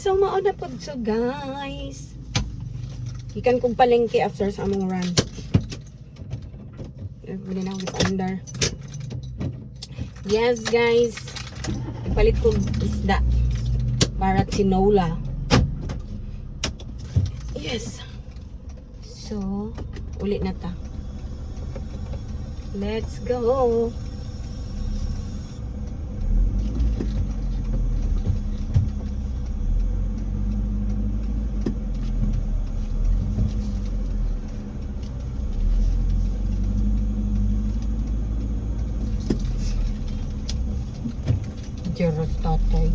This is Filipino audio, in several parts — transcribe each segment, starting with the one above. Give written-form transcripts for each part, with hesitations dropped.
So, mauna po so guys. Ikan kong palengke after sa among run. Bili na akong under. Yes guys. Ipalit ko isda. Para tinola. Yes. So, ulit na ta. Let's go. Jeros tatay.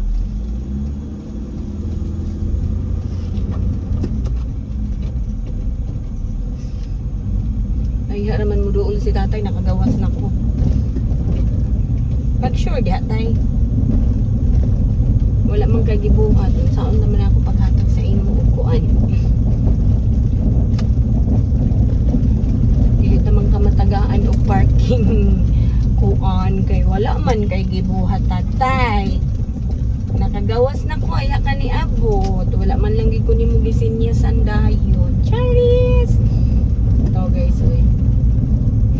Ay, haraman mo doon si tatay, nakagawas na ko. Pag sure di tay. Wala man kay gibuhat. Saan naman ako paghatag sa imo upuan. Dili naman ka matagaan o parking kuan kay wala man kay gibuhat tatay. Nakagawas na ko aya ka ni abot. Wala man lang gid ko nimo gisinyasan dayon. Charis. To guys, oy.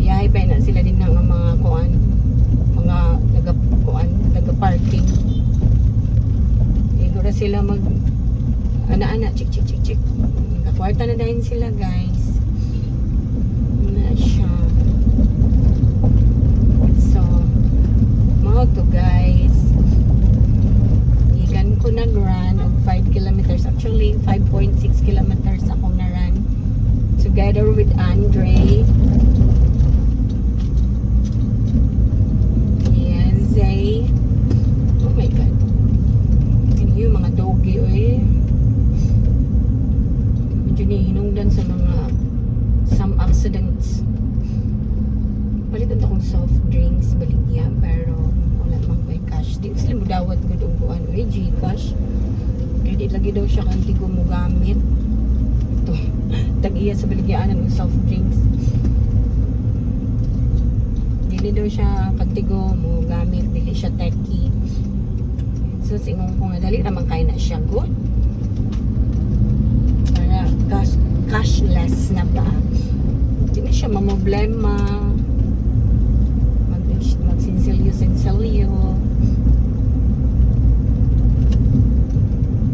Iyahay pa na sila din ng mga kuan, mga taga-parking. Igo na sila mag ana-ana chik. Nakwarta na dahin sila guys. Na siya. So, mga to guys. Igan ko nag-run og 5 kilometers. Actually, 5.6 kilometers ako na-run. Together with Andre. Zay. Oh my god. And yung mga doggy oy. Medyo nihinungdan sa mga some accidents. Palitan akong soft drinks baligya pero wala mang may cash. Di sila mo dawat gud og kuan oy Gcash. Kaya di lagi daw siya kanti ko mo gamit. Ito. Tag-iya sa baligyaanan ng soft drinks. Dili daw siya kantigo mo gamit, dili siya techie. So singong ko nga dali naman kay na siya good. Para cashless na ba? Dili siya mamoblema. Magsinsilyo.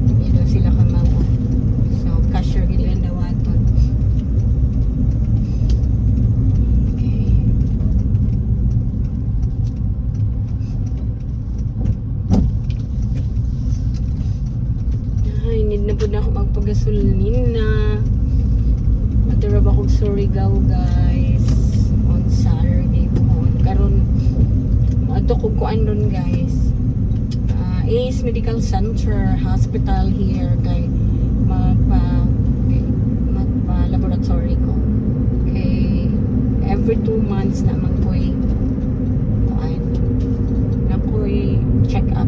Hindi daw sila kamawa. So cashier gid lang daw aton. Need na po na ako magpagasolina. Maturab akong Surigao guys on Saturday po. Karon ato ko kuan ron guys. Ace Medical Center Hospital here kay magpa laboratory ko. Okay, every 2 months na magkoy kuan. Nakoy check up.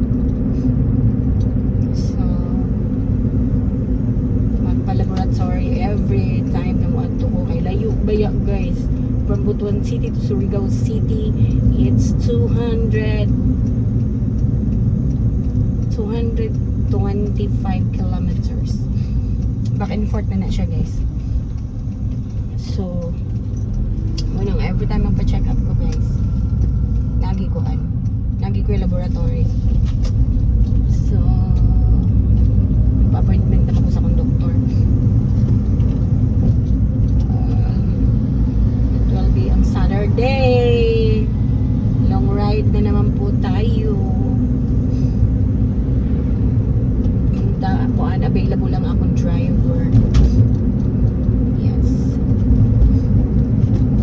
Laboratory every time na muadto ko kay layo baya guys from Butuan City to Surigao City. It's 225 kilometers back and forth na siya guys. So unang every time magpa-check up ko guys lagi ko yung laboratory. So appointment naman ko sa akong doktor. It will be on Saturday. Long ride na naman po tayo. Available lang akong driver. Yes.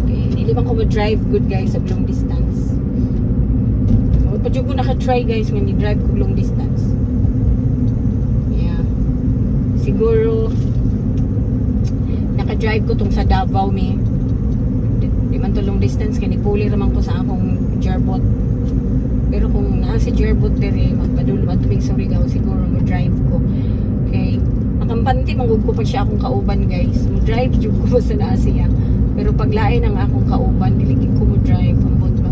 Okay. Hindi man ko mag-drive good guys sa long distance. Padyo ko naka-try guys when i-drive ko long distance. Siguro naka-drive ko tong sa Davao mi. Di man to long distance kay nipuli raman ko sa akong gearbot. Pero kung naa si gearbot diri magpadulong at tubig Surigao siguro mo drive ko. Okay. Makampante manggug ko pa siya akong kauban guys. Mo drive jud ko sa naa siya. Pero paglain ang akong kauban dili ko mo drive ambot ba.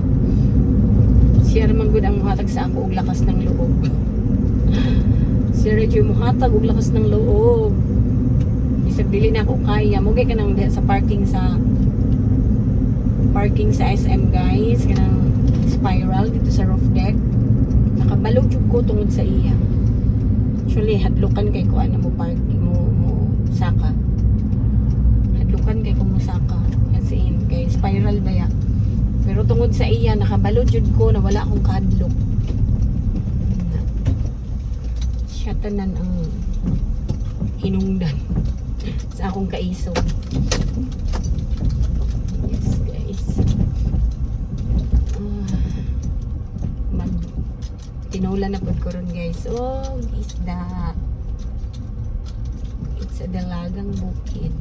Siya raman gud ang muhatag sa ako og lakas ng loob. Siya dyan mo hatag og lakas ng loob. Bisag dili na ako kaya. Mugay ka nang diha sa parking sa SM guys. Kanang spiral dito sa roof deck. Nakabalog jud ko tungod sa iya. Actually, hadlukan kay ko ano mo parking mo saka. Hadlukan kay ko mo saka. As in, kay spiral ba ya? Pero tungod sa iya, nakabalod jud ko na wala akong kahadlok. Siya tanan ang hinungdan sa akong kaisog. Yes guys. Tinulan na po ko ron guys. Oh, isda. It's a dalagang bukid.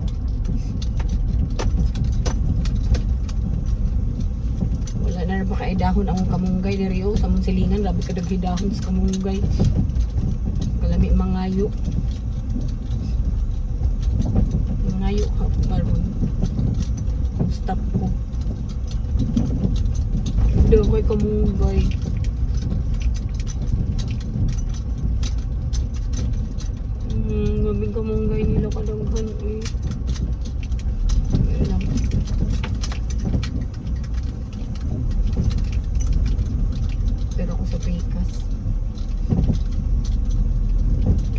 Wala na ba kay dahon ang kamunggay diri o sa mong silingan, labi ka daghi-dahon sa kamunggay. Kalami mangayo. Mangayo ka karon. Stop ko. Daw ko'y kamunggay. Gabing kamunggay nila kadaghan eh. Alam. Pero ako sa pikas.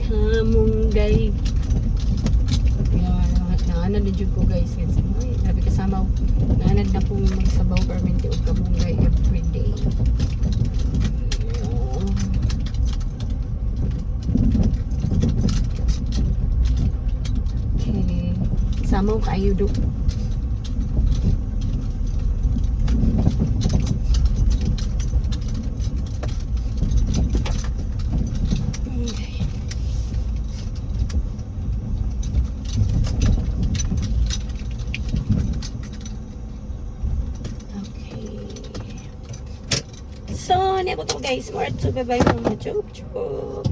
Kamunggay. Naanad na dyan ko guys. Kasi, ay, sabi kasama. Naanad na po magsabaw permente o kamunggay everyday. Okay. Samaw kayo do. So, niya ko to guys. More to bye-bye mga chup-chup.